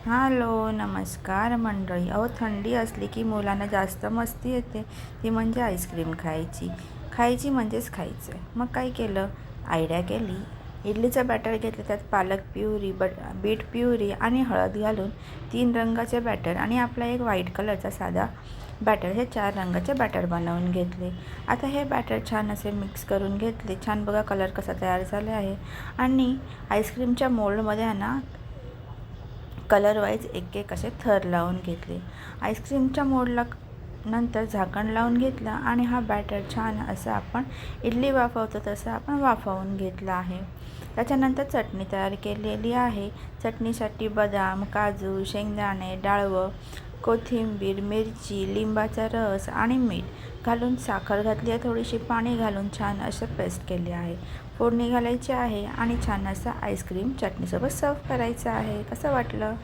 Hello नमस्कार मंडळी. थंडी असली की मुलांना जास्त मस्ती येते, ती म्हणजे आईस्क्रीम खायची म्हणजेच खायचं. मग काय केलं, आयडिया केली. इडलीचं बॅटर घेतलं, त्यात पालक प्युरी, बीट प्युरी आणि हळद घालून 3 रंगाचे बॅटर आणि आपला एक व्हाईट कलरचा साधा बॅटर, हे 4 रंगाचे बॅटर बनवून घेतले. आता हे बॅटर छान असे मिक्स करून घेतले. छान बघा कलर कसा तयार झाला आहे. आणि आईस्क्रीमच्या मोल्डमध्ये ना कलर वाईज एक असे थर लावून घेतले. आईस्क्रीमच्या मोडला नंतर झाकण लावून घेतलं आणि हा बॅटर छान असं आपण इडली वाफवतो तसं आपण वाफवून घेतला आहे. त्याच्यानंतर चटणी तयार केलेली आहे. चटणीसाठी बदाम, काजू, शेंगदाणे, डाळवं, कोथिंबीर, मिरची, लिंबाचा रस आणि मीठ घालून, साखर घातली आहे, थोडीशी पाणी घालून छान असं पेस्ट केले आहे. फोडणी घालायची आहे आणि छान असं आईस्क्रीम चटणीसोबत सर्व करायचं आहे. कसं वाटलं?